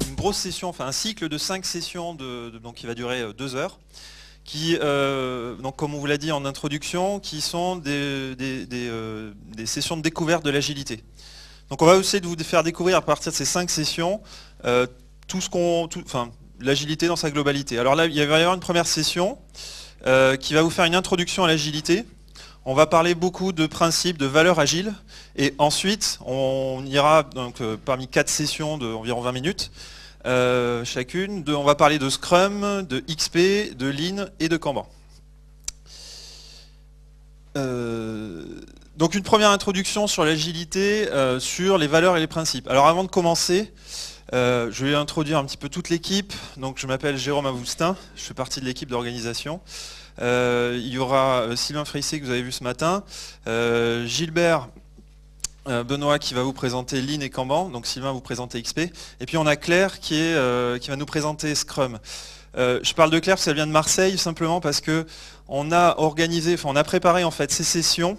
Une grosse session, enfin un cycle de 5 sessions donc qui va durer 2 heures, qui, donc comme on vous l'a dit en introduction, qui sont des sessions de découverte de l'agilité. Donc on va essayer de vous faire découvrir à partir de ces 5 sessions l'agilité dans sa globalité. Alors là, il va y avoir une première session qui va vous faire une introduction à l'agilité. On va parler beaucoup de principes, de valeurs agiles, et ensuite on ira donc, parmi 4 sessions d'environ 20 minutes chacune. On va parler de Scrum, de XP, de Lean et de Kanban. Donc une première introduction sur l'agilité, sur les valeurs et les principes. Alors avant de commencer, je vais introduire un petit peu toute l'équipe. Donc je m'appelle Jérôme Avoustin, je fais partie de l'équipe d'organisation. Il y aura Sylvain Frissé que vous avez vu ce matin, Gilbert Benoît qui va vous présenter Lean et Kanban, donc Sylvain vous présenter XP, et puis on a Claire qui va nous présenter Scrum. Je parle de Claire parce qu'elle vient de Marseille simplement parce que on a préparé en fait ces sessions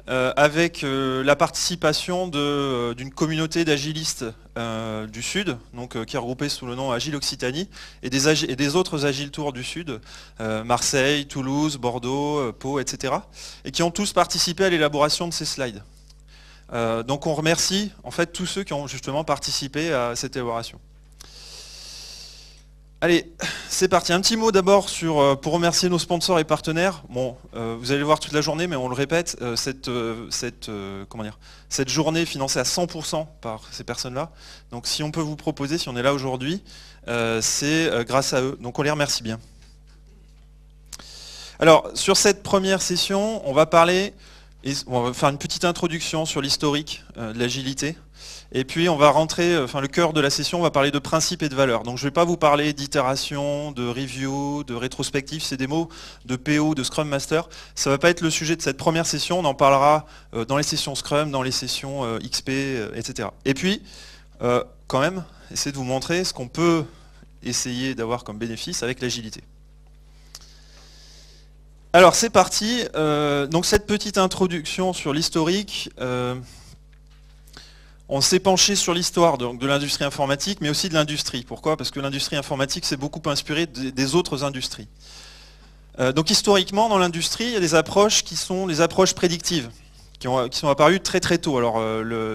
avec la participation d'une communauté d'agilistes du Sud, donc, qui est regroupée sous le nom Agile Occitanie, et des autres Agile Tours du Sud, Marseille, Toulouse, Bordeaux, Pau, etc., et qui ont tous participé à l'élaboration de ces slides. Donc on remercie en fait tous ceux qui ont justement participé à cette élaboration. Allez, c'est parti. Un petit mot d'abord pour remercier nos sponsors et partenaires. Bon, vous allez le voir toute la journée, mais on le répète, cette journée est financée à 100% par ces personnes-là. Donc si on peut vous proposer, si on est là aujourd'hui, c'est grâce à eux. Donc on les remercie bien. Alors, sur cette première session, on va faire une petite introduction sur l'historique de l'agilité. Et puis on va rentrer, le cœur de la session, on va parler de principes et de valeurs. Donc je ne vais pas vous parler d'itération, de review, de rétrospective, c'est des mots de PO, de Scrum Master. Ça ne va pas être le sujet de cette première session, on en parlera dans les sessions Scrum, dans les sessions XP, etc. Et puis, quand même, essayer de vous montrer ce qu'on peut essayer d'avoir comme bénéfice avec l'agilité. Alors c'est parti, donc cette petite introduction sur l'historique. On s'est penché sur l'histoire de l'industrie informatique, mais aussi de l'industrie. Pourquoi? Parce que l'industrie informatique s'est beaucoup inspirée des autres industries. Donc historiquement, dans l'industrie, il y a des approches qui sont les approches prédictives, qui sont apparues très très tôt. Alors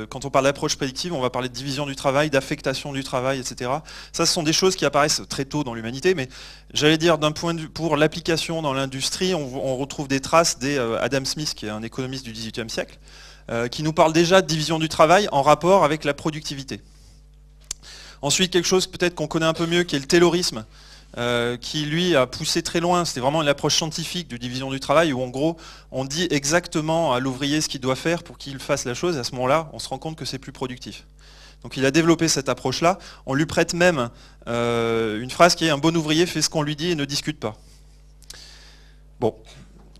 quand on parle d'approche prédictive, on va parler de division du travail, d'affectation du travail, etc. Ça, ce sont des choses qui apparaissent très tôt dans l'humanité, mais j'allais dire d'un point de vue pour l'application dans l'industrie, on retrouve des traces d'Adam Smith, qui est un économiste du XVIIIe siècle, qui nous parle déjà de division du travail en rapport avec la productivité. Ensuite, quelque chose peut-être qu'on connaît un peu mieux, qui est le taylorisme, qui lui a poussé très loin. C'était vraiment une approche scientifique de division du travail, où en gros, on dit exactement à l'ouvrier ce qu'il doit faire pour qu'il fasse la chose, et à ce moment-là, on se rend compte que c'est plus productif. Donc il a développé cette approche-là. On lui prête même une phrase qui est « un bon ouvrier fait ce qu'on lui dit et ne discute pas ». Bon.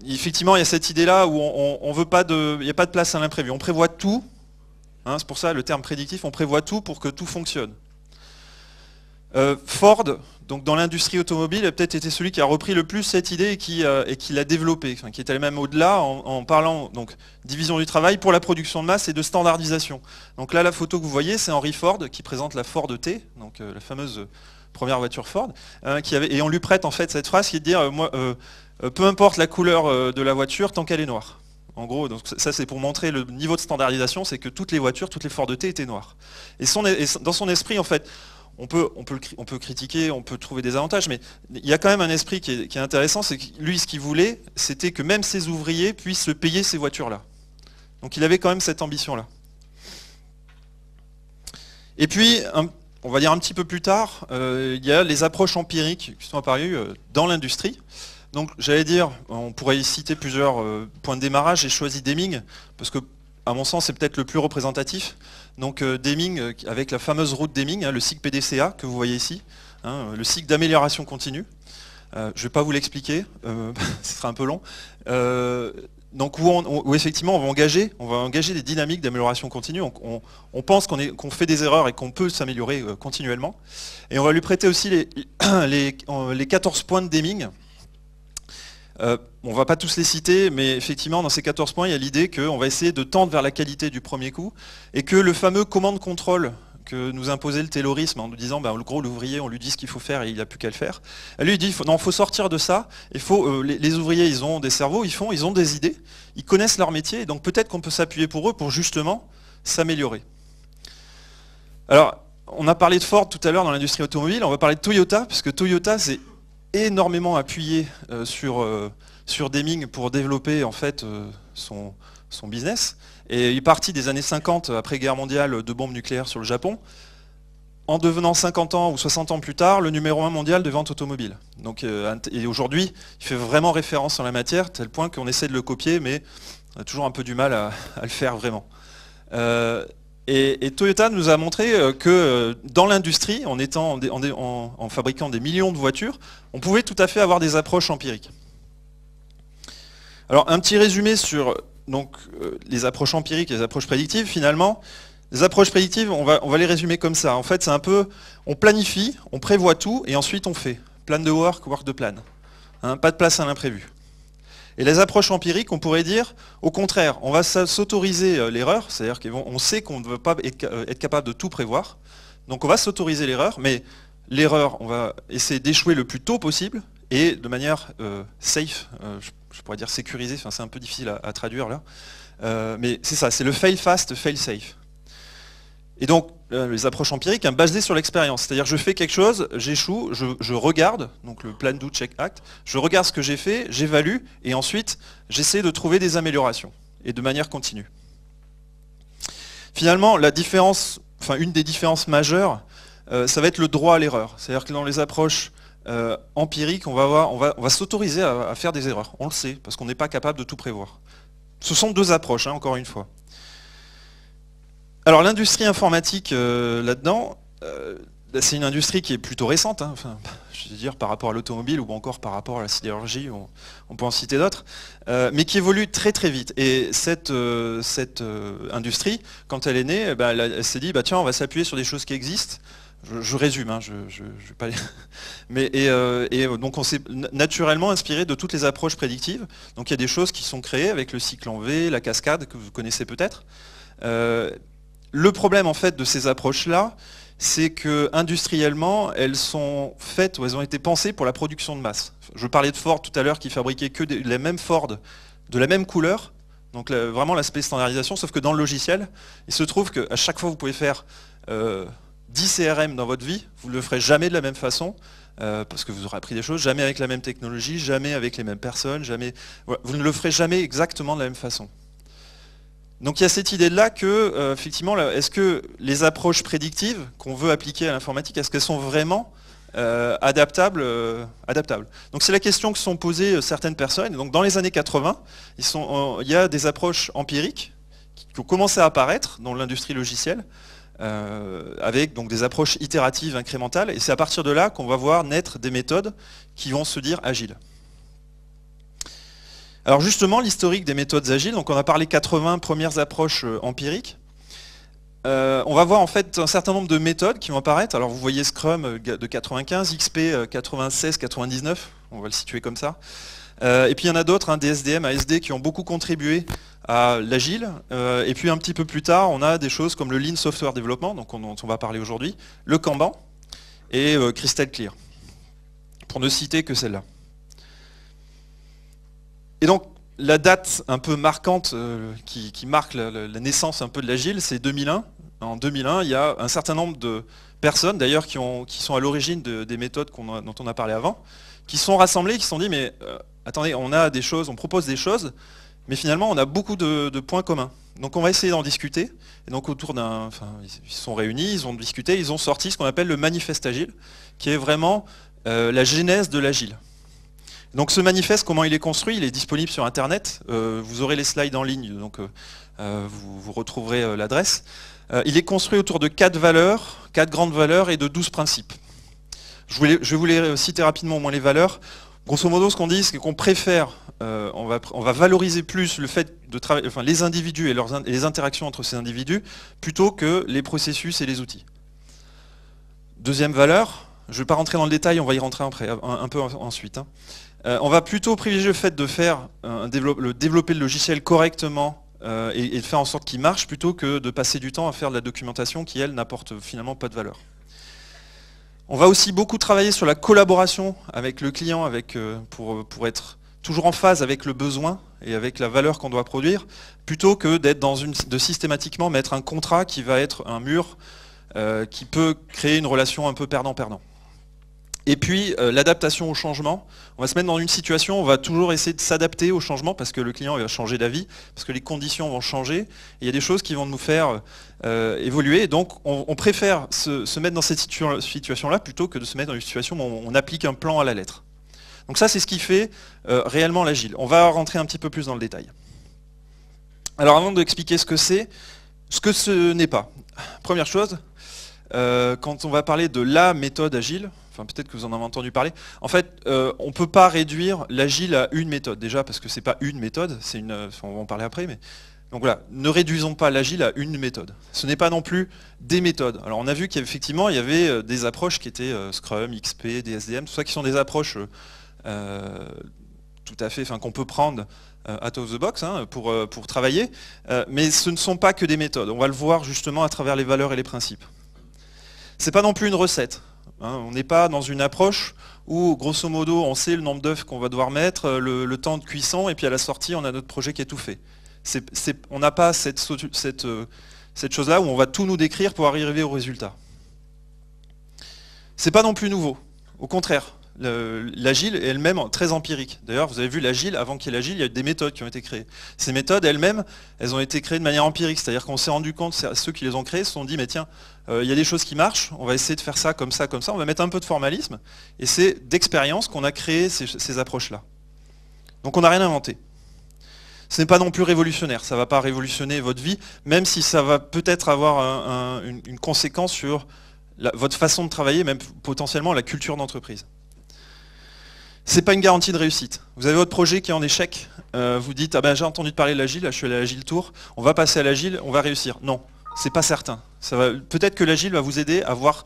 Effectivement, il y a cette idée-là où il n'y a pas de place à l'imprévu. On prévoit tout, hein, c'est pour ça le terme prédictif, on prévoit tout pour que tout fonctionne. Ford, donc dans l'industrie automobile, a peut-être été celui qui a repris le plus cette idée et qui l'a développée, qui est allé même au-delà en parlant donc division du travail pour la production de masse et de standardisation. Donc là, la photo que vous voyez, c'est Henry Ford qui présente la Ford T, donc la fameuse première voiture Ford, et on lui prête en fait cette phrase qui est de dire peu importe la couleur de la voiture tant qu'elle est noire. En gros, donc ça c'est pour montrer le niveau de standardisation, c'est que toutes les voitures, toutes les Ford T étaient noires. Et dans son esprit, en fait, on peut critiquer, on peut trouver des avantages, mais il y a quand même un esprit qui est intéressant, c'est que lui, ce qu'il voulait, c'était que même ses ouvriers puissent se payer ces voitures-là. Donc il avait quand même cette ambition-là. Et puis, on va dire un petit peu plus tard, il y a les approches empiriques qui sont apparues dans l'industrie. Donc j'allais dire, on pourrait y citer plusieurs points de démarrage. J'ai choisi Deming, parce que à mon sens c'est peut-être le plus représentatif. Donc Deming, avec la fameuse route Deming, le cycle PDCA que vous voyez ici, le cycle d'amélioration continue. Je ne vais pas vous l'expliquer, ce sera un peu long. Donc où effectivement on va engager des dynamiques d'amélioration continue. On pense qu'on fait des erreurs et qu'on peut s'améliorer continuellement. Et on va lui prêter aussi les 14 points de Deming. On ne va pas tous les citer, mais effectivement, dans ces 14 points, il y a l'idée qu'on va essayer de tendre vers la qualité du premier coup, et que le fameux commande-contrôle que nous imposait le taylorisme en nous disant, le gros, l'ouvrier, on lui dit ce qu'il faut faire et il n'a plus qu'à le faire. Lui, il dit, non, il faut sortir de ça, les ouvriers, ils ont des cerveaux, ils ont des idées, ils connaissent leur métier, et donc peut-être qu'on peut s'appuyer pour eux pour justement s'améliorer. Alors, on a parlé de Ford tout à l'heure dans l'industrie automobile, on va parler de Toyota, parce que Toyota s'est énormément appuyé sur Deming pour développer en fait son business. Et il est parti des années 50, après guerre mondiale, de bombes nucléaires sur le Japon, en devenant 50 ans ou 60 ans plus tard, le numéro 1 mondial de vente automobile. Donc, et aujourd'hui, il fait vraiment référence en la matière, tel point qu'on essaie de le copier, mais on a toujours un peu du mal à le faire vraiment. Et Toyota nous a montré que dans l'industrie, en fabriquant des millions de voitures, on pouvait tout à fait avoir des approches empiriques. Alors un petit résumé sur les approches empiriques et les approches prédictives. Finalement, les approches prédictives, on va les résumer comme ça. En fait, c'est un peu, on planifie, on prévoit tout, et ensuite on fait. Plan de work, work de plan. Hein, pas de place à l'imprévu. Et les approches empiriques, on pourrait dire, au contraire, on va s'autoriser l'erreur, c'est-à-dire qu'on sait qu'on ne veut pas être capable de tout prévoir, donc on va s'autoriser l'erreur, mais l'erreur, on va essayer d'échouer le plus tôt possible, et de manière safe, je pourrais dire sécurisée, enfin, c'est un peu difficile à traduire là, mais c'est ça, c'est le fail fast, fail safe. Et donc, les approches empiriques, basées sur l'expérience. C'est-à-dire, je fais quelque chose, j'échoue, je regarde, donc le plan, do, check, act, je regarde ce que j'ai fait, j'évalue, et ensuite, j'essaie de trouver des améliorations, et de manière continue. Finalement, une des différences majeures, ça va être le droit à l'erreur. C'est-à-dire que dans les approches empiriques, on va s'autoriser à faire des erreurs. On le sait, parce qu'on n'est pas capable de tout prévoir. Ce sont deux approches, encore une fois. Alors l'industrie informatique là-dedans, c'est une industrie qui est plutôt récente, hein, enfin, je veux dire par rapport à l'automobile ou encore par rapport à la sidérurgie, on peut en citer d'autres, mais qui évolue très très vite. Et cette industrie, quand elle est née, elle s'est dit, tiens, on va s'appuyer sur des choses qui existent. Je résume, hein, je vais pas mais donc on s'est naturellement inspiré de toutes les approches prédictives. Donc il y a des choses qui sont créées avec le cycle en V, la cascade que vous connaissez peut-être. Le problème en fait de ces approches-là, c'est que industriellement, elles sont faites ou elles ont été pensées pour la production de masse. Je parlais de Ford tout à l'heure qui fabriquait que les mêmes Ford de la même couleur, donc vraiment l'aspect standardisation, sauf que dans le logiciel, il se trouve qu'à chaque fois vous pouvez faire 10 CRM dans votre vie, vous ne le ferez jamais de la même façon, parce que vous aurez appris des choses, jamais avec la même technologie, jamais avec les mêmes personnes, voilà, vous ne le ferez jamais exactement de la même façon. Donc il y a cette idée-là que, effectivement, est-ce que les approches prédictives qu'on veut appliquer à l'informatique, est-ce qu'elles sont vraiment adaptables. Donc c'est la question que se sont posées certaines personnes. Donc dans les années 80, il y a des approches empiriques qui ont commencé à apparaître dans l'industrie logicielle, avec donc des approches itératives, incrémentales, et c'est à partir de là qu'on va voir naître des méthodes qui vont se dire agiles. Alors justement, l'historique des méthodes agiles, donc on a parlé 80 premières approches empiriques. On va voir en fait un certain nombre de méthodes qui vont apparaître. Alors vous voyez Scrum de 95, XP 96, 99, on va le situer comme ça. Et puis il y en a d'autres, DSDM, ASD, qui ont beaucoup contribué à l'agile. Et puis un petit peu plus tard, on a des choses comme le Lean Software Development, donc dont on va parler aujourd'hui, le Kanban et Crystal Clear, pour ne citer que celle-là. Et donc, la date un peu marquante qui marque la naissance un peu de l'agile, c'est 2001. En 2001, il y a un certain nombre de personnes, d'ailleurs, qui sont à l'origine des méthodes dont on a parlé avant, qui sont rassemblées, qui se sont dit, mais attendez, on a des choses, on propose des choses, mais finalement, on a beaucoup de points communs. Donc, on va essayer d'en discuter. Et donc, ils se sont réunis, ils ont discuté, ils ont sorti ce qu'on appelle le manifeste agile, qui est vraiment la genèse de l'agile. Donc ce manifeste, comment il est construit? Il est disponible sur Internet. Vous aurez les slides en ligne, donc vous retrouverez l'adresse. Il est construit autour de 4 grandes valeurs et de 12 principes. Je vais vous les citer rapidement au moins les valeurs. Grosso modo, ce qu'on dit, c'est qu'on préfère, on va valoriser plus le fait de travailler, les individus et les interactions entre ces individus, plutôt que les processus et les outils. Deuxième valeur, je ne vais pas rentrer dans le détail, on va y rentrer après, un peu ensuite. Hein. On va plutôt privilégier le fait de faire développer le logiciel correctement et de faire en sorte qu'il marche plutôt que de passer du temps à faire de la documentation qui, elle, n'apporte finalement pas de valeur. On va aussi beaucoup travailler sur la collaboration avec le client pour être toujours en phase avec le besoin et avec la valeur qu'on doit produire, plutôt que de systématiquement mettre un contrat qui va être un mur qui peut créer une relation un peu perdant-perdant. Et puis l'adaptation au changement, on va se mettre dans une situation où on va toujours essayer de s'adapter au changement parce que le client va changer d'avis, parce que les conditions vont changer, et il y a des choses qui vont nous faire évoluer, et donc on préfère se mettre dans cette situation-là plutôt que de se mettre dans une situation où on applique un plan à la lettre. Donc ça c'est ce qui fait réellement l'agile. On va rentrer un petit peu plus dans le détail. Alors avant d'expliquer ce que ce n'est pas. Première chose, quand on va parler de la méthode agile, enfin peut-être que vous en avez entendu parler, en fait on ne peut pas réduire l'agile à une méthode, déjà parce que c'est pas une méthode, on va en parler après, mais donc voilà, ne réduisons pas l'agile à une méthode. Ce n'est pas non plus des méthodes. Alors on a vu qu'effectivement il y avait des approches qui étaient Scrum, XP, DSDM, tout ça qui sont des approches tout à fait, qu'on peut prendre out of the box hein, pour travailler, mais ce ne sont pas que des méthodes. On va le voir justement à travers les valeurs et les principes. C'est pas non plus une recette. Hein, on n'est pas dans une approche où, grosso modo, on sait le nombre d'œufs qu'on va devoir mettre, le temps de cuisson, et puis à la sortie, on a notre projet qui est tout fait. On n'a pas cette chose-là où on va tout nous décrire pour arriver au résultat. C'est pas non plus nouveau. Au contraire, l'agile est elle-même très empirique. D'ailleurs, vous avez vu l'agile, avant qu'il y ait l'agile, il y a des méthodes qui ont été créées. Ces méthodes elles-mêmes, elles ont été créées de manière empirique, c'est-à-dire qu'on s'est rendu compte, ceux qui les ont créées se sont dit, mais tiens, il y a des choses qui marchent, on va essayer de faire ça, on va mettre un peu de formalisme, et c'est d'expérience qu'on a créé ces approches-là. Donc on n'a rien inventé. Ce n'est pas non plus révolutionnaire, ça ne va pas révolutionner votre vie, même si ça va peut-être avoir une conséquence sur votre façon de travailler, même potentiellement la culture d'entreprise. C'est pas une garantie de réussite. Vous avez votre projet qui est en échec, vous dites, ah ben j'ai entendu parler de l'agile, là je suis allé à l'agile tour, on va passer à l'agile, on va réussir. Non, c'est pas certain. Peut-être que l'agile va vous aider à voir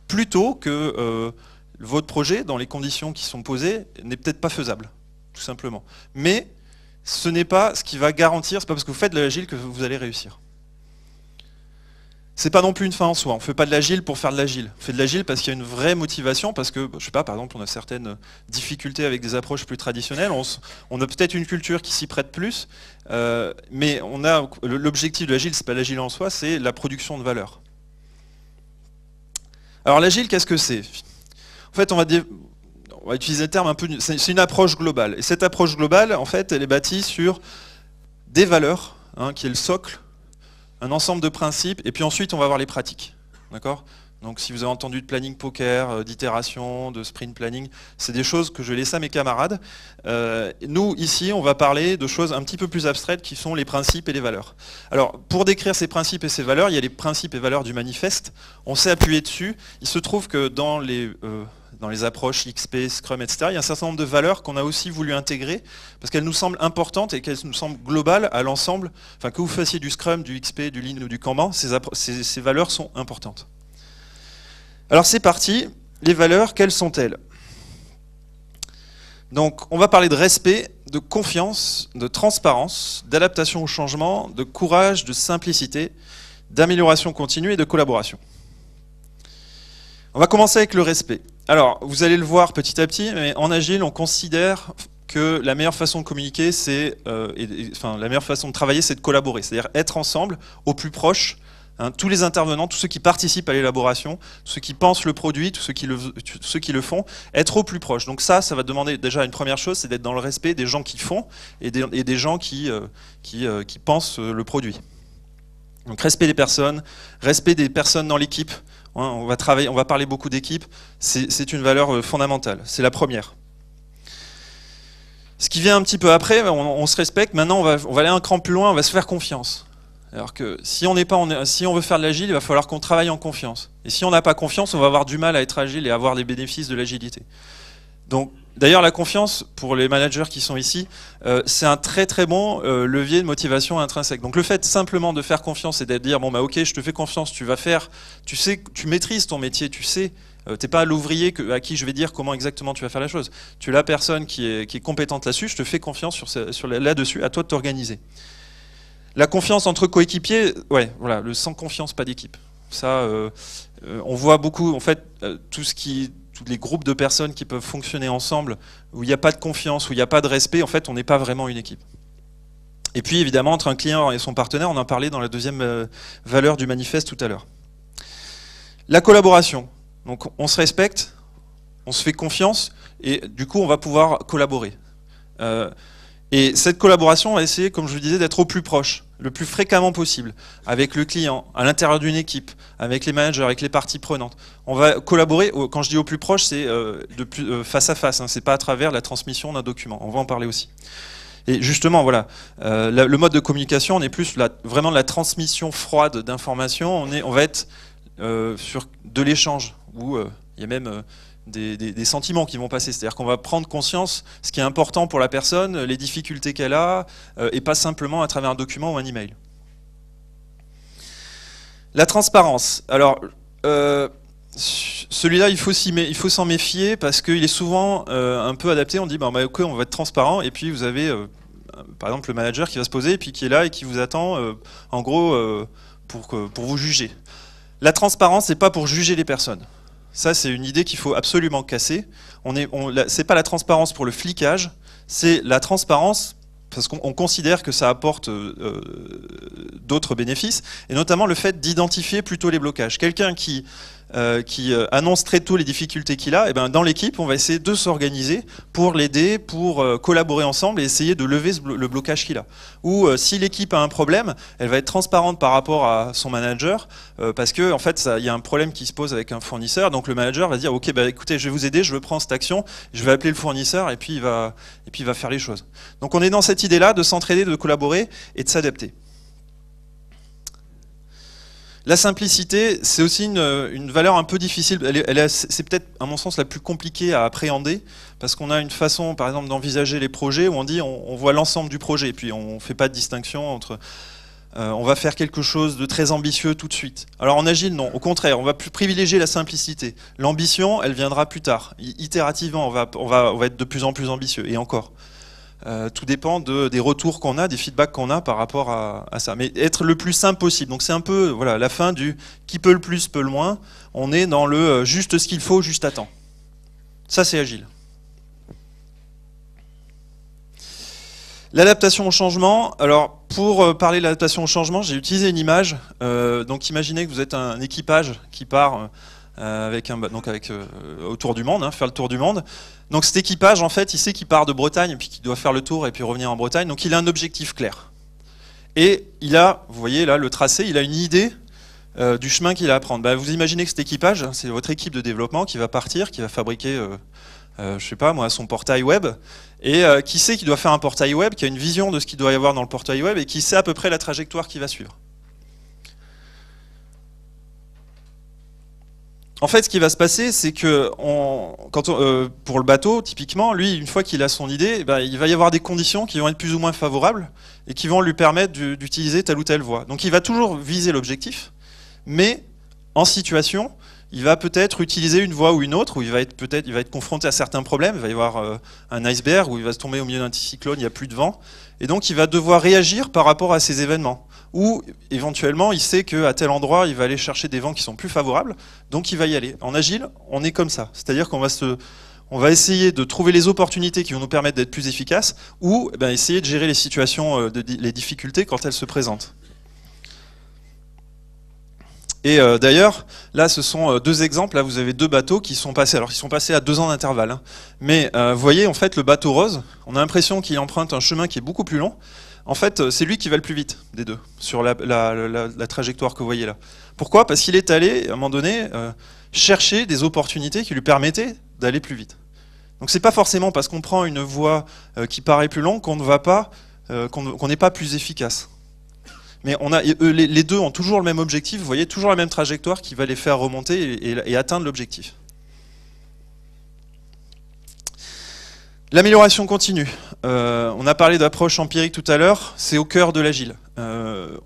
plus tôt que votre projet, dans les conditions qui sont posées, n'est peut-être pas faisable, tout simplement. Mais ce n'est pas ce qui va garantir, c'est pas parce que vous faites de l'agile que vous allez réussir. C'est pas non plus une fin en soi, on ne fait pas de l'agile pour faire de l'agile. On fait de l'agile parce qu'il y a une vraie motivation, parce que, je sais pas, par exemple, on a certaines difficultés avec des approches plus traditionnelles, on a peut-être une culture qui s'y prête plus, mais l'objectif de l'agile, c'est pas l'agile en soi, c'est la production de valeur. Alors l'agile, qu'est-ce que c'est? En fait, on va utiliser le terme un peu, c'est une approche globale. Et cette approche globale, en fait, elle est bâtie sur des valeurs, hein, qui est le socle, un ensemble de principes, et puis ensuite on va voir les pratiques. D'accord ? Donc si vous avez entendu de planning poker, d'itération, de sprint planning, c'est des choses que je laisse à mes camarades. Nous, ici, on va parler de choses un petit peu plus abstraites qui sont les principes et les valeurs. Alors, pour décrire ces principes et ces valeurs, il y a les principes et valeurs du manifeste. On s'est appuyé dessus. Il se trouve que dans les approches XP, Scrum, etc., il y a un certain nombre de valeurs qu'on a aussi voulu intégrer parce qu'elles nous semblent importantes et qu'elles nous semblent globales à l'ensemble. Enfin, que vous fassiez du Scrum, du XP, du Lean ou du Kanban, ces valeurs sont importantes. Alors c'est parti, les valeurs, quelles sont-elles? Donc on va parler de respect, de confiance, de transparence, d'adaptation au changement, de courage, de simplicité, d'amélioration continue et de collaboration. On va commencer avec le respect. Alors vous allez le voir petit à petit, mais en Agile on considère que la meilleure façon de communiquer, la meilleure façon de travailler, c'est de collaborer, c'est-à-dire être ensemble, au plus proche. Hein, tous les intervenants, tous ceux qui participent à l'élaboration, ceux qui pensent le produit, tous ceux qui le font, être au plus proche. Donc ça va demander déjà une première chose, c'est d'être dans le respect des gens qui font et des gens qui pensent le produit. Donc respect des personnes dans l'équipe. Hein, on va parler beaucoup d'équipe, c'est une valeur fondamentale, c'est la première. Ce qui vient un petit peu après, on se respecte, maintenant on va aller un cran plus loin, on va se faire confiance. Alors que si on veut faire de l'agile, il va falloir qu'on travaille en confiance. Et si on n'a pas confiance, on va avoir du mal à être agile et à avoir les bénéfices de l'agilité. Donc, d'ailleurs, la confiance, pour les managers qui sont ici, c'est un très très bon levier de motivation intrinsèque. Donc le fait simplement de faire confiance et de dire, bon bah ok, je te fais confiance, tu vas faire, tu sais, tu maîtrises ton métier, tu sais T'es pas l'ouvrier à qui je vais dire comment exactement tu vas faire la chose. Tu es la personne qui est compétente là-dessus, je te fais confiance là-dessus, à toi de t'organiser. La confiance entre coéquipiers, ouais, voilà, le sans confiance, pas d'équipe. Ça, on voit beaucoup, en fait, tous les groupes de personnes qui peuvent fonctionner ensemble, où il n'y a pas de confiance, où il n'y a pas de respect, en fait, on n'est pas vraiment une équipe. Et puis, évidemment, entre un client et son partenaire, on en parlait dans la deuxième valeur du manifeste tout à l'heure. La collaboration. Donc, on se respecte, on se fait confiance, et du coup, on va pouvoir collaborer. Et cette collaboration, on va essayer, comme je vous disais, d'être au plus proche, le plus fréquemment possible, avec le client, à l'intérieur d'une équipe, avec les managers, avec les parties prenantes. On va collaborer, quand je dis au plus proche, c'est face à face, hein, c'est pas à travers la transmission d'un document, on va en parler aussi. Et justement, voilà, le mode de communication, on est plus vraiment de la transmission froide d'informations, on va être sur de l'échange, où il y a même des sentiments qui vont passer, c'est-à-dire qu'on va prendre conscience ce qui est important pour la personne, les difficultés qu'elle a, et pas simplement à travers un document ou un email. La transparence. Alors, celui-là, il faut s'en méfier parce qu'il est souvent un peu adapté. On dit, bah, ok, on va être transparent, et puis vous avez, par exemple, le manager qui va se poser, et puis qui est là et qui vous attend, en gros, pour vous juger. La transparence, c'est pas pour juger les personnes. Ça, c'est une idée qu'il faut absolument casser. C'est pas la transparence pour le flicage, c'est la transparence parce qu'on considère que ça apporte d'autres bénéfices, et notamment le fait d'identifier plutôt les blocages. Quelqu'un qui annonce très tôt les difficultés qu'il a, et ben dans l'équipe, on va essayer de s'organiser pour l'aider, pour collaborer ensemble et essayer de lever le blocage qu'il a. Ou si l'équipe a un problème, elle va être transparente par rapport à son manager, parce que en fait, il y a un problème qui se pose avec un fournisseur, donc le manager va dire, ok, bah, écoutez, je vais vous aider, je veux prendre cette action, je vais appeler le fournisseur, et puis il va faire les choses. Donc on est dans cette idée-là de s'entraider, de collaborer et de s'adapter. La simplicité, c'est aussi une valeur un peu difficile. C'est peut-être, à mon sens, la plus compliquée à appréhender, parce qu'on a une façon, par exemple, d'envisager les projets où on dit on voit l'ensemble du projet, et puis on ne fait pas de distinction entre on va faire quelque chose de très ambitieux tout de suite. Alors en agile, non. Au contraire, on va privilégier la simplicité. L'ambition, elle viendra plus tard. Itérativement, on va être de plus en plus ambitieux, et encore. Tout dépend des retours qu'on a, des feedbacks qu'on a par rapport à ça. Mais être le plus simple possible. Donc c'est un peu voilà, la fin du qui peut le plus, peut le moins. On est dans le juste ce qu'il faut, juste à temps. Ça, c'est agile. L'adaptation au changement. Alors, pour parler de l'adaptation au changement, j'ai utilisé une image. Donc imaginez que vous êtes un équipage qui part autour du monde, faire le tour du monde. Donc cet équipage, en fait, il sait qu'il part de Bretagne et puis qu'il doit faire le tour et puis revenir en Bretagne. Donc il a un objectif clair. Et il a, vous voyez là, le tracé, il a une idée du chemin qu'il a à prendre. Bah, vous imaginez que cet équipage, c'est votre équipe de développement qui va partir, qui va fabriquer, je sais pas moi, son portail web, et qui sait qu'il doit faire un portail web, qui a une vision de ce qu'il doit y avoir dans le portail web et qui sait à peu près la trajectoire qu'il va suivre. En fait, ce qui va se passer, c'est que pour le bateau, typiquement, lui, une fois qu'il a son idée, il va y avoir des conditions qui vont être plus ou moins favorables et qui vont lui permettre d'utiliser telle ou telle voie. Donc il va toujours viser l'objectif, mais en situation, il va peut-être utiliser une voie ou une autre, où il va être confronté à certains problèmes, il va y avoir un iceberg, où il va se tomber au milieu d'un cyclone, il n'y a plus de vent, et donc il va devoir réagir par rapport à ces événements. Ou éventuellement il sait qu'à tel endroit il va aller chercher des vents qui sont plus favorables, donc il va y aller. En agile, on est comme ça, c'est-à-dire qu'on va essayer de trouver les opportunités qui vont nous permettre d'être plus efficaces, ou essayer de gérer les situations, les difficultés quand elles se présentent. Et d'ailleurs, là ce sont deux exemples, là vous avez deux bateaux qui sont passés, alors ils sont passés à 2 ans d'intervalle, hein. Mais vous voyez en fait le bateau rose, on a l'impression qu'il emprunte un chemin qui est beaucoup plus long. En fait, c'est lui qui va le plus vite des deux, sur la trajectoire que vous voyez là. Pourquoi? Parce qu'il est allé, à un moment donné, chercher des opportunités qui lui permettaient d'aller plus vite. Donc c'est pas forcément parce qu'on prend une voie qui paraît plus longue qu'on n'est pas plus efficace. Mais les deux ont toujours le même objectif, vous voyez, toujours la même trajectoire qui va les faire remonter et atteindre l'objectif. L'amélioration continue. On a parlé d'approche empirique tout à l'heure, c'est au cœur de l'agile.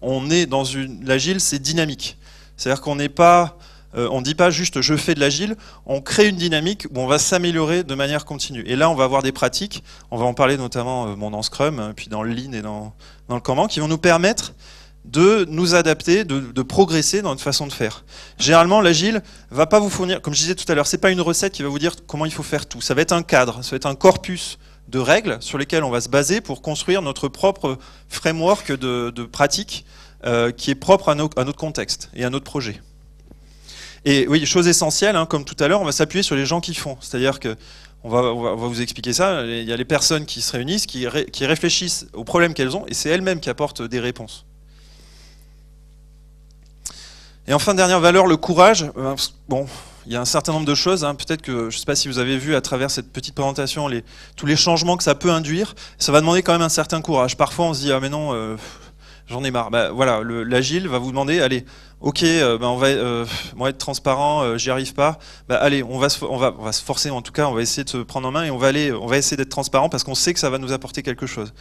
On est dans l'agile, c'est dynamique. C'est-à-dire qu'on n'est pas on ne dit pas juste je fais de l'agile, on crée une dynamique où on va s'améliorer de manière continue. Et là, on va avoir des pratiques, on va en parler notamment dans Scrum, puis dans le Lean et dans le Kanban, qui vont nous permettre de nous adapter, de progresser dans notre façon de faire. Généralement, l'agile va pas vous fournir, comme je disais tout à l'heure, c'est pas une recette qui va vous dire comment il faut faire tout. Ça va être un cadre, ça va être un corpus de règles sur lesquelles on va se baser pour construire notre propre framework de pratiques qui est propre à notre contexte et à notre projet. Et oui, chose essentielle, hein, comme tout à l'heure, on va s'appuyer sur les gens qui font. C'est-à-dire que on va vous expliquer ça. Il y a les personnes qui se réunissent, qui réfléchissent aux problèmes qu'elles ont, et c'est elles-mêmes qui apportent des réponses. Et enfin, dernière valeur, le courage. Bon, il y a un certain nombre de choses. Hein. Peut-être que, je ne sais pas si vous avez vu à travers cette petite présentation tous les changements que ça peut induire. Ça va demander quand même un certain courage. Parfois, on se dit ah mais non, j'en ai marre. Bah, voilà, l'agile va vous demander allez, ok, on va être transparent, j'y arrive pas. Bah, allez, on va se forcer. En tout cas, on va essayer de se prendre en main et on va essayer d'être transparent parce qu'on sait que ça va nous apporter quelque chose.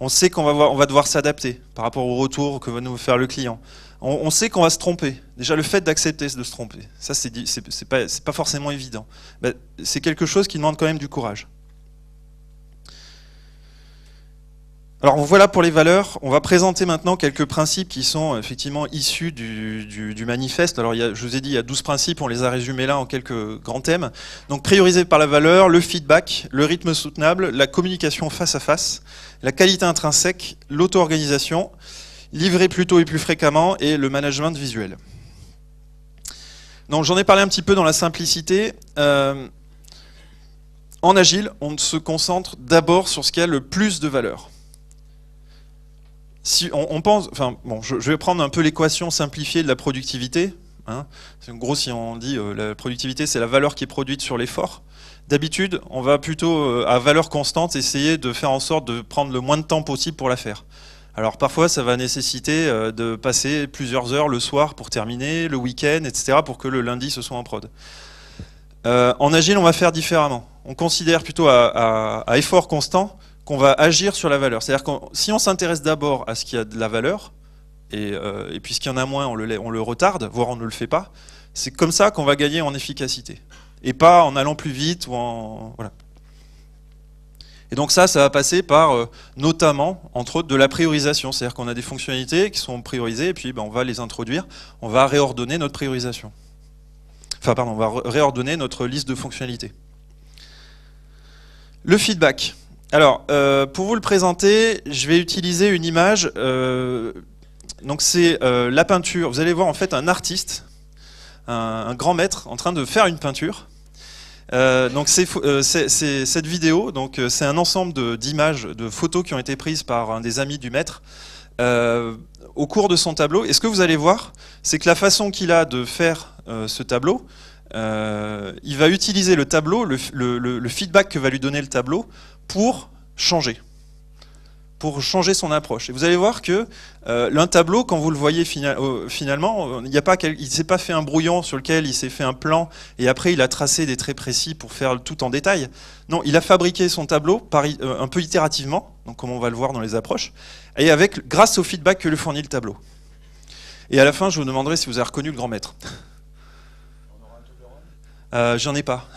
On sait qu'on va devoir s'adapter par rapport au retour que va nous faire le client. On sait qu'on va se tromper. Déjà, le fait d'accepter de se tromper, ça, c'est pas forcément évident. Ben, c'est quelque chose qui demande quand même du courage. Alors voilà pour les valeurs. On va présenter maintenant quelques principes qui sont effectivement issus du manifeste. Alors je vous ai dit, il y a 12 principes, on les a résumés là en quelques grands thèmes. Donc prioriser par la valeur, le feedback, le rythme soutenable, la communication face à face, la qualité intrinsèque, l'auto-organisation, livrer plus tôt et plus fréquemment et le management visuel. Donc j'en ai parlé un petit peu dans la simplicité. En agile, on se concentre d'abord sur ce qui a le plus de valeur. Si on pense, enfin bon, je vais prendre un peu l'équation simplifiée de la productivité. Hein. En gros, si on dit la productivité, c'est la valeur qui est produite sur l'effort. D'habitude, on va plutôt à valeur constante essayer de faire en sorte de prendre le moins de temps possible pour la faire. Alors parfois, ça va nécessiter de passer plusieurs heures le soir pour terminer, le week-end, etc., pour que le lundi ce soit en prod. En agile, on va faire différemment. On considère plutôt à effort constant qu'on va agir sur la valeur. C'est-à-dire que si on s'intéresse d'abord à ce qui a de la valeur, et puisqu'il y en a moins, on le retarde, voire on ne le fait pas, c'est comme ça qu'on va gagner en efficacité. Et pas en allant plus vite ou en... Voilà. Et donc ça va passer par, notamment, entre autres, de la priorisation. C'est-à-dire qu'on a des fonctionnalités qui sont priorisées, et puis on va les introduire, on va réordonner notre priorisation. Enfin, pardon, on va réordonner notre liste de fonctionnalités. Le feedback. Alors, pour vous le présenter, je vais utiliser une image. Donc c'est la peinture. Vous allez voir en fait un artiste, un grand maître, en train de faire une peinture. Donc cette vidéo, donc c'est un ensemble d'images, de photos qui ont été prises par un des amis du maître au cours de son tableau. Et ce que vous allez voir, c'est que la façon qu'il a de faire ce tableau, il va utiliser le tableau, le feedback que va lui donner le tableau, pour changer son approche. Et vous allez voir que l'un tableau, quand vous le voyez finalement, il ne s'est pas fait un brouillon sur lequel il s'est fait un plan et après il a tracé des traits précis pour faire tout en détail. Non, il a fabriqué son tableau un peu itérativement, donc comme on va le voir dans les approches, et grâce au feedback que lui fournit le tableau. Et à la fin, je vous demanderai si vous avez reconnu le grand maître. J'en ai pas.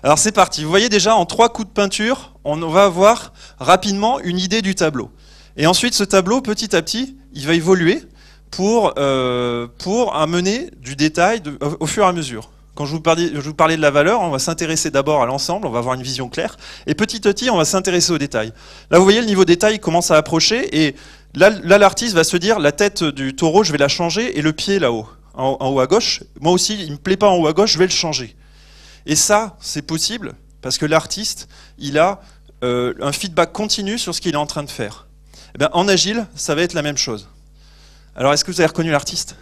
Alors c'est parti, vous voyez déjà en 3 coups de peinture, on va avoir rapidement une idée du tableau. Et ensuite ce tableau, petit à petit, il va évoluer pour amener du détail au fur et à mesure. Quand je vous parlais de la valeur, on va s'intéresser d'abord à l'ensemble, on va avoir une vision claire, et petit à petit on va s'intéresser aux détails. Là vous voyez le niveau détail commence à approcher, et là l'artiste va se dire la tête du taureau je vais la changer, et le pied là-haut, en haut à gauche, moi aussi il ne me plaît pas en haut à gauche, je vais le changer. Et ça, c'est possible parce que l'artiste, il a un feedback continu sur ce qu'il est en train de faire. Eh bien, en agile, ça va être la même chose. Alors, est-ce que vous avez reconnu l'artiste ?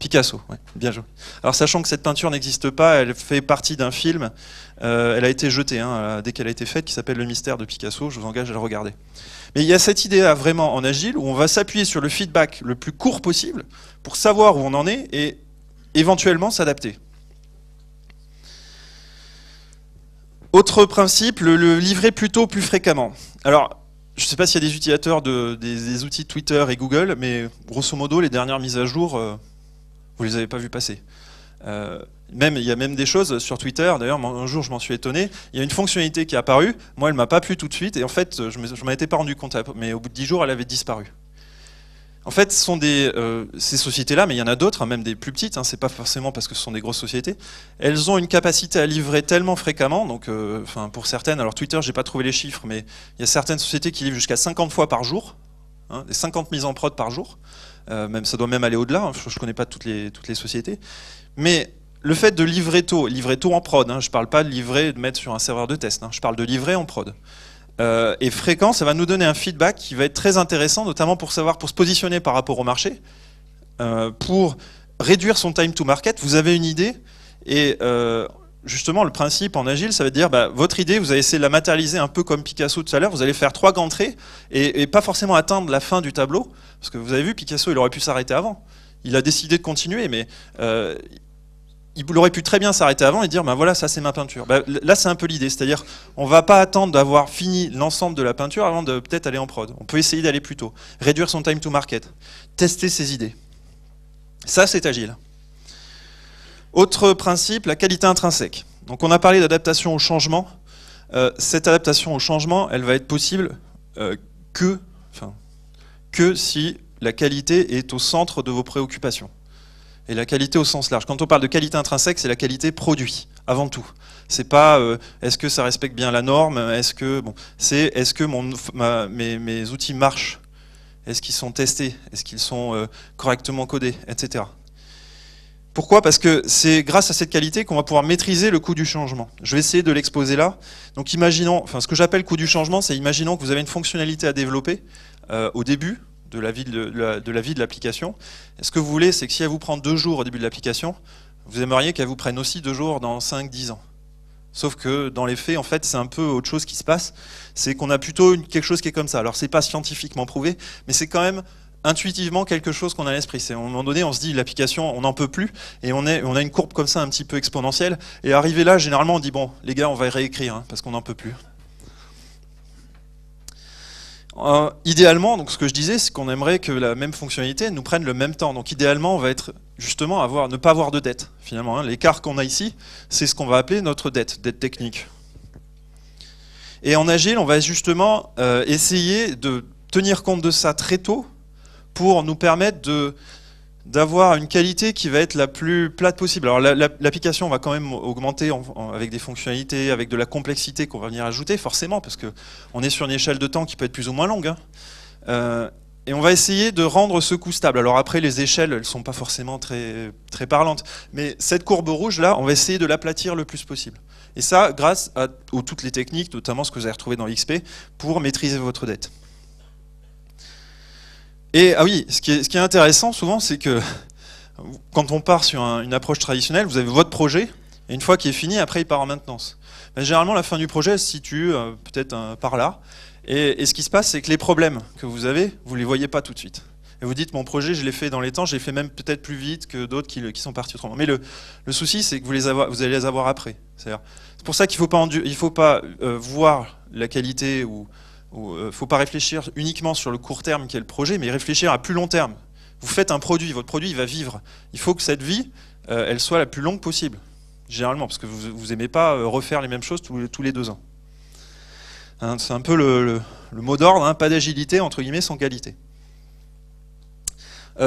Picasso, ouais, bien joué. Alors, sachant que cette peinture n'existe pas, elle fait partie d'un film, elle a été jetée dès qu'elle a été faite, qui s'appelle Le Mystère de Picasso, je vous engage à le regarder. Mais il y a cette idée-là vraiment en agile, où on va s'appuyer sur le feedback le plus court possible pour savoir où on en est et éventuellement s'adapter. Autre principe, le livrer plus tôt, plus fréquemment. Alors, je ne sais pas s'il y a des utilisateurs des outils Twitter et Google, mais grosso modo, les dernières mises à jour, vous les avez pas vus passer. Il y a même des choses sur Twitter, d'ailleurs un jour je m'en suis étonné, il y a une fonctionnalité qui est apparue, moi elle m'a pas plu tout de suite, et en fait je m'en étais pas rendu compte, mais au bout de 10 jours elle avait disparu. En fait, ce sont ces sociétés-là, mais il y en a d'autres, hein, même des plus petites, hein, c'est pas forcément parce que ce sont des grosses sociétés, elles ont une capacité à livrer tellement fréquemment, donc pour certaines, alors Twitter j'ai pas trouvé les chiffres, mais il y a certaines sociétés qui livrent jusqu'à 50 fois par jour, hein, des 50 mises en prod par jour, même, ça doit même aller au-delà, hein, je connais pas toutes les sociétés, mais le fait de livrer tôt en prod, hein, je ne parle pas de livrer et de mettre sur un serveur de test, hein, je parle de livrer en prod. Et fréquent, ça va nous donner un feedback qui va être très intéressant, notamment pour se positionner par rapport au marché, pour réduire son time to market. Vous avez une idée, et justement le principe en agile, ça veut dire votre idée, vous allez essayer de la matérialiser un peu comme Picasso tout à l'heure, vous allez faire 3 grands traits, et pas forcément atteindre la fin du tableau, parce que vous avez vu, Picasso il aurait pu s'arrêter avant. Il a décidé de continuer, mais il aurait pu très bien s'arrêter avant et dire voilà, ça c'est ma peinture. Là c'est un peu l'idée, c'est-à-dire on va pas attendre d'avoir fini l'ensemble de la peinture avant de peut-être aller en prod. On peut essayer d'aller plus tôt, réduire son time to market, tester ses idées. Ça c'est agile. Autre principe, la qualité intrinsèque. Donc on a parlé d'adaptation au changement. Cette adaptation au changement, elle va être possible que si la qualité est au centre de vos préoccupations. Et la qualité au sens large. Quand on parle de qualité intrinsèque, c'est la qualité produit, avant tout. C'est pas est-ce que ça respecte bien la norme, c'est est-ce que mes outils marchent, est-ce qu'ils sont testés, est-ce qu'ils sont correctement codés, etc. Pourquoi? Parce que c'est grâce à cette qualité qu'on va pouvoir maîtriser le coût du changement. Je vais essayer de l'exposer là. Donc imaginons, ce que j'appelle coût du changement, c'est imaginons que vous avez une fonctionnalité à développer au début de la vie de l'application. Ce que vous voulez, c'est que si elle vous prend 2 jours au début de l'application, vous aimeriez qu'elle vous prenne aussi 2 jours dans 5-10 ans. Sauf que dans les faits, en fait, c'est un peu autre chose qui se passe. C'est qu'on a plutôt quelque chose qui est comme ça. Alors, c'est pas scientifiquement prouvé, mais c'est quand même intuitivement quelque chose qu'on a à l'esprit. À un moment donné, on se dit, l'application, on n'en peut plus, et on a une courbe comme ça, un petit peu exponentielle, et arrivé là, généralement, on dit, bon, les gars, on va réécrire, hein, parce qu'on n'en peut plus. Idéalement, donc ce que je disais, c'est qu'on aimerait que la même fonctionnalité nous prenne le même temps. Donc idéalement, on va être justement ne pas avoir de dette. Finalement, hein. L'écart qu'on a ici, c'est ce qu'on va appeler notre dette technique. Et en agile, on va justement essayer de tenir compte de ça très tôt pour nous permettre d'avoir une qualité qui va être la plus plate possible. Alors l'application va quand même augmenter avec des fonctionnalités, avec de la complexité qu'on va venir ajouter, forcément, parce qu'on est sur une échelle de temps qui peut être plus ou moins longue. Hein. Et on va essayer de rendre ce coût stable. Alors après, les échelles, elles ne sont pas forcément très, très parlantes. Mais cette courbe rouge, là, on va essayer de l'aplatir le plus possible. Et ça, grâce à toutes les techniques, notamment ce que vous avez retrouvé dans l'XP, pour maîtriser votre dette. Et ah oui, ce qui est intéressant souvent, c'est que quand on part sur une approche traditionnelle, vous avez votre projet, et une fois qu'il est fini, après il part en maintenance. Généralement, la fin du projet elle se situe peut-être par là, et ce qui se passe, c'est que les problèmes que vous avez, vous ne les voyez pas tout de suite. Et vous dites, mon projet, je l'ai fait dans les temps, je l'ai fait même peut-être plus vite que d'autres qui sont partis autrement. Mais le souci, c'est que vous allez les avoir après. C'est pour ça qu'il ne faut pas voir la qualité il ne faut pas réfléchir uniquement sur le court terme qui est le projet, mais réfléchir à plus long terme. Vous faites un produit, votre produit il va vivre. Il faut que cette vie, elle soit la plus longue possible, généralement, parce que vous n'aimez pas refaire les mêmes choses tous les 2 ans. Hein, c'est un peu le mot d'ordre, hein, pas d'agilité, entre guillemets, sans qualité.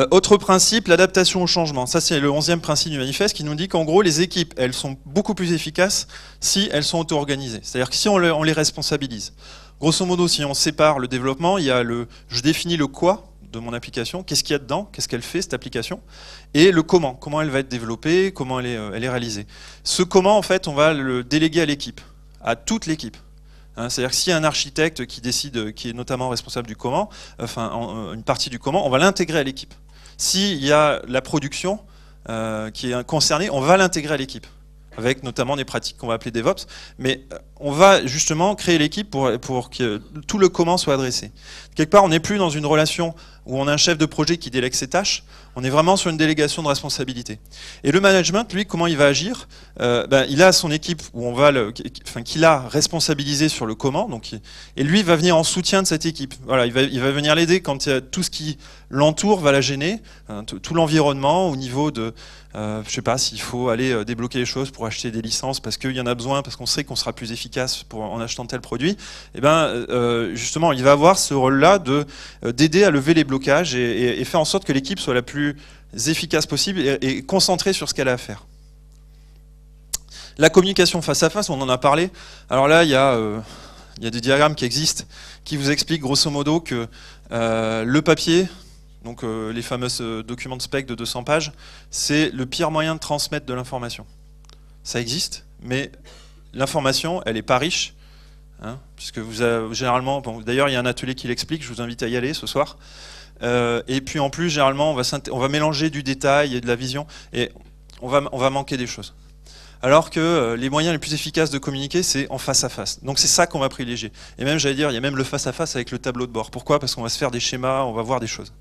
Autre principe, l'adaptation au changement. Ça, c'est le 11e principe du manifeste qui nous dit qu'en gros, les équipes, elles sont beaucoup plus efficaces si elles sont auto-organisées. C'est-à-dire que si on les responsabilise. Grosso modo, si on sépare le développement, il y a je définis le quoi de mon application, qu'est-ce qu'il y a dedans, qu'est-ce qu'elle fait cette application, et le comment elle va être développée, comment elle est réalisée. Ce comment, en fait, on va le déléguer à l'équipe, à toute l'équipe. Hein, c'est-à-dire que s'il y a un architecte qui décide, qui est notamment responsable du comment, une partie du comment, on va l'intégrer à l'équipe. S'il y a la production qui est concernée, on va l'intégrer à l'équipe, avec notamment des pratiques qu'on va appeler DevOps, mais on va justement créer l'équipe pour que tout le comment soit adressé. Quelque part, on n'est plus dans une relation où on a un chef de projet qui délègue ses tâches, On est vraiment sur une délégation de responsabilité. Et le management, lui, comment il va agir? Il a son équipe où on va qu'il a responsabilisé sur le comment, donc, et lui va venir en soutien de cette équipe. Voilà, il va venir l'aider quand tout ce qui l'entoure va la gêner, tout l'environnement au niveau de, je sais pas, s'il faut aller débloquer les choses pour acheter des licences parce qu'il y en a besoin, parce qu'on sait qu'on sera plus efficace en achetant tel produit. Et justement, il va avoir ce rôle-là d'aider à lever les blocages et faire en sorte que l'équipe soit la plus efficace possible et concentrée sur ce qu'elle a à faire. La communication face à face, on en a parlé. Alors là, il y a des diagrammes qui existent qui vous expliquent grosso modo que le papier, donc les fameux documents de spec de 200 pages, c'est le pire moyen de transmettre de l'information. Ça existe, mais l'information, elle n'est pas riche, hein, puisque vous avez, généralement, bon, d'ailleurs il y a un atelier qui l'explique, je vous invite à y aller ce soir. Et puis en plus, généralement, on va mélanger du détail et de la vision, et on va manquer des choses. Alors que les moyens les plus efficaces de communiquer, c'est en face à face. Donc c'est ça qu'on va privilégier. Et même, j'allais dire, il y a même le face à face avec le tableau de bord. Pourquoi? Parce qu'on va se faire des schémas, on va voir des choses.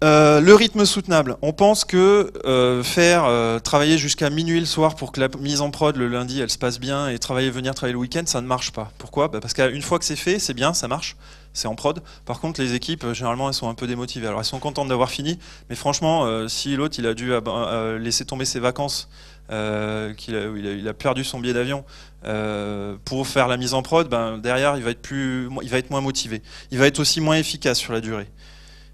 Le rythme soutenable. On pense que travailler jusqu'à minuit le soir pour que la mise en prod le lundi elle se passe bien et venir travailler le week-end, ça ne marche pas. Pourquoi? Parce qu'une fois que c'est fait, c'est bien, ça marche, c'est en prod. Par contre, les équipes, généralement, elles sont un peu démotivées. Alors, elles sont contentes d'avoir fini, mais franchement, si l'autre il a dû laisser tomber ses vacances, il a perdu son billet d'avion pour faire la mise en prod, derrière, il va être moins motivé. Il va être aussi moins efficace sur la durée.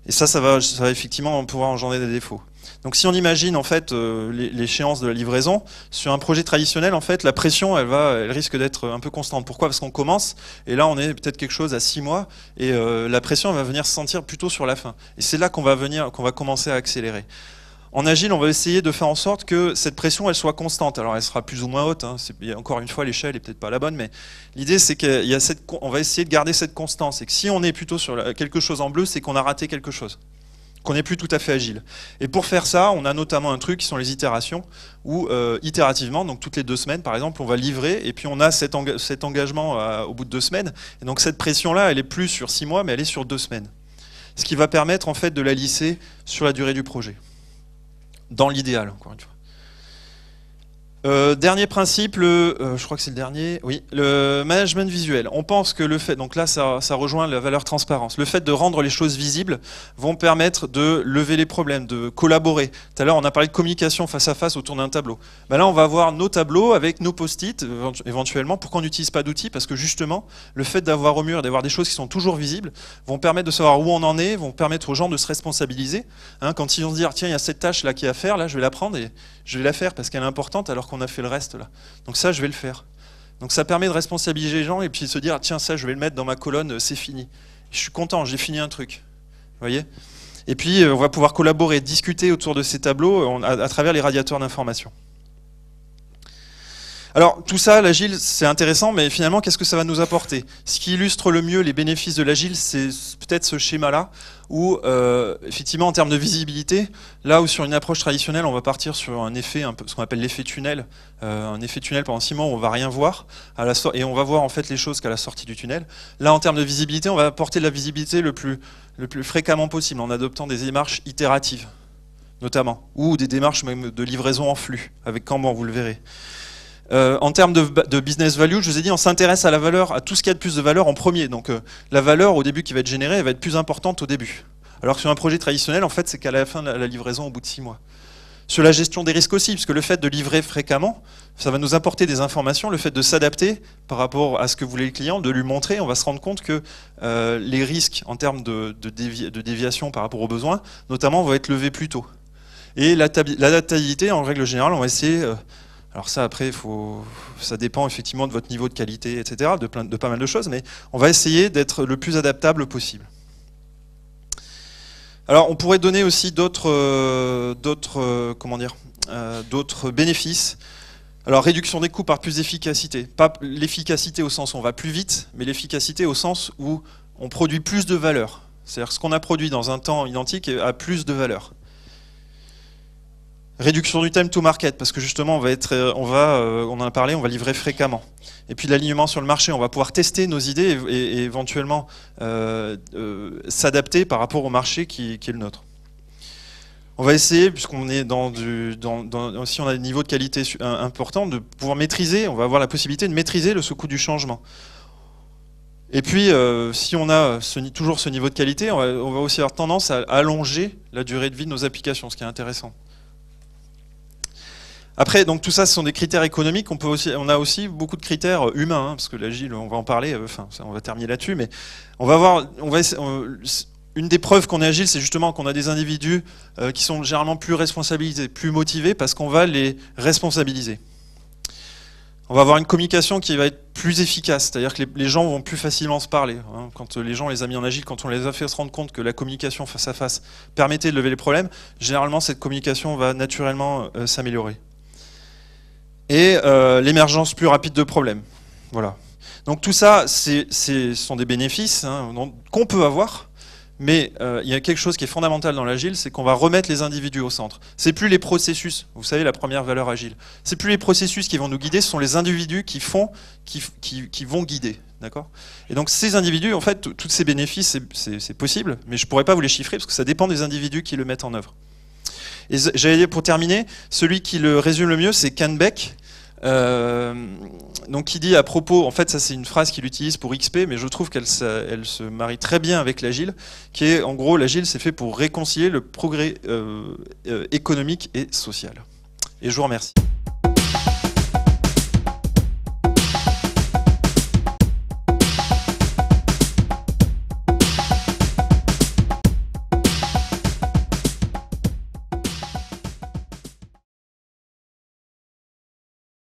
Et ça va effectivement pouvoir engendrer des défauts. Donc si on imagine en fait l'échéance de la livraison, sur un projet traditionnel, en fait, la pression, elle risque d'être un peu constante. Pourquoi? Parce qu'on commence, et là on est peut-être quelque chose à 6 mois, et la pression elle va venir se sentir plutôt sur la fin. Et c'est là qu'on va commencer à accélérer. En Agile, on va essayer de faire en sorte que cette pression, elle soit constante. Alors, elle sera plus ou moins haute. Hein. Encore une fois, l'échelle n'est peut-être pas la bonne, mais l'idée, c'est qu'on va essayer de garder cette constance. Et que si on est plutôt sur quelque chose en bleu, c'est qu'on a raté quelque chose, qu'on n'est plus tout à fait agile. Et pour faire ça, on a notamment un truc qui sont les itérations, où itérativement, donc toutes les 2 semaines, par exemple, on va livrer, et puis on a cet engagement au bout de 2 semaines. Et donc, cette pression-là, elle est plus sur 6 mois, mais elle est sur 2 semaines. Ce qui va permettre, en fait, de la lisser sur la durée du projet. Dans l'idéal, encore une fois. Dernier principe, je crois que c'est le dernier, oui, le management visuel. On pense que le fait, donc là ça rejoint la valeur transparence, le fait de rendre les choses visibles vont permettre de lever les problèmes, de collaborer. Tout à l'heure on a parlé de communication face à face autour d'un tableau. Là on va avoir nos tableaux avec nos post-it éventuellement. Pourquoi on n'utilise pas d'outils? Parce que justement le fait d'avoir au mur, d'avoir des choses qui sont toujours visibles, vont permettre de savoir où on en est, vont permettre aux gens de se responsabiliser. Hein, quand ils vont se dire tiens il y a cette tâche là qui est à faire, là je vais la prendre et je vais la faire parce qu'elle est importante alors qu'on a fait le reste là. Donc ça, je vais le faire. Donc ça permet de responsabiliser les gens et puis de se dire, tiens, ça, je vais le mettre dans ma colonne, c'est fini. Je suis content, j'ai fini un truc. Vous voyez? Et puis, on va pouvoir collaborer, discuter autour de ces tableaux à travers les radiateurs d'information. Alors, tout ça, l'agile, c'est intéressant, mais finalement, qu'est-ce que ça va nous apporter? Ce qui illustre le mieux les bénéfices de l'agile, c'est peut-être ce schéma-là, où, effectivement, en termes de visibilité, là où sur une approche traditionnelle, on va partir sur un effet, ce qu'on appelle l'effet tunnel, un effet tunnel pendant 6 mois où on va rien voir, et on va voir en fait les choses qu'à la sortie du tunnel. Là, en termes de visibilité, on va apporter de la visibilité le plus fréquemment possible, en adoptant des démarches itératives, notamment, ou des démarches même de livraison en flux, avec Kanban, vous le verrez. En termes de business value, je vous ai dit, on s'intéresse à la valeur, à tout ce qui a de plus de valeur en premier. Donc la valeur au début qui va être générée, elle va être plus importante au début. Alors que sur un projet traditionnel, en fait, c'est qu'à la fin de la livraison au bout de 6 mois. Sur la gestion des risques aussi, parce que le fait de livrer fréquemment, ça va nous apporter des informations, le fait de s'adapter par rapport à ce que voulait le client, de lui montrer, on va se rendre compte que les risques en termes de déviation par rapport aux besoins, notamment, vont être levés plus tôt. Et l'adaptabilité, en règle générale, on va essayer... alors ça, après, ça dépend effectivement de votre niveau de qualité, etc., de pas mal de choses, mais on va essayer d'être le plus adaptable possible. Alors, on pourrait donner aussi d'autres bénéfices. Alors, réduction des coûts par plus d'efficacité. Pas l'efficacité au sens où on va plus vite, mais l'efficacité au sens où on produit plus de valeur. C'est-à-dire ce qu'on a produit dans un temps identique a plus de valeur. Réduction du time to market, parce que justement on en a parlé, on va livrer fréquemment. Et puis l'alignement sur le marché, on va pouvoir tester nos idées et éventuellement s'adapter par rapport au marché qui est le nôtre. On va essayer, puisqu'on est si on a des niveaux de qualité importants, de pouvoir maîtriser, on va avoir la possibilité de maîtriser le sous-coût du changement. Et puis, si on a toujours ce niveau de qualité, on va aussi avoir tendance à allonger la durée de vie de nos applications, ce qui est intéressant. Après, donc tout ça, ce sont des critères économiques. On a aussi beaucoup de critères humains, hein, parce que l'agile, on va en parler. Enfin, on va terminer là-dessus, mais une des preuves qu'on est agile, c'est justement qu'on a des individus qui sont généralement plus responsabilisés, plus motivés, parce qu'on va les responsabiliser. On va avoir une communication qui va être plus efficace, c'est-à-dire que les gens vont plus facilement se parler. Hein. Quand les gens les a mis en agile, quand on les a fait se rendre compte que la communication face à face permettait de lever les problèmes, généralement cette communication va naturellement s'améliorer. Et l'émergence plus rapide de problèmes. Voilà. Donc tout ça, ce sont des bénéfices hein, qu'on peut avoir, mais il y a quelque chose qui est fondamental dans l'agile, c'est qu'on va remettre les individus au centre. C'est plus les processus, vous savez la première valeur agile. C'est plus les processus qui vont nous guider, ce sont les individus qui vont guider. D'accord ? Et donc ces individus, en fait, tous ces bénéfices, c'est possible, mais je ne pourrais pas vous les chiffrer parce que ça dépend des individus qui le mettent en œuvre. Et j'allais dire pour terminer, celui qui le résume le mieux, c'est Ken Beck, donc qui dit à propos, en fait ça c'est une phrase qu'il utilise pour XP, mais je trouve qu'elle se marie très bien avec l'agile, qui est en gros l'agile c'est fait pour réconcilier le progrès économique et social. Et je vous remercie.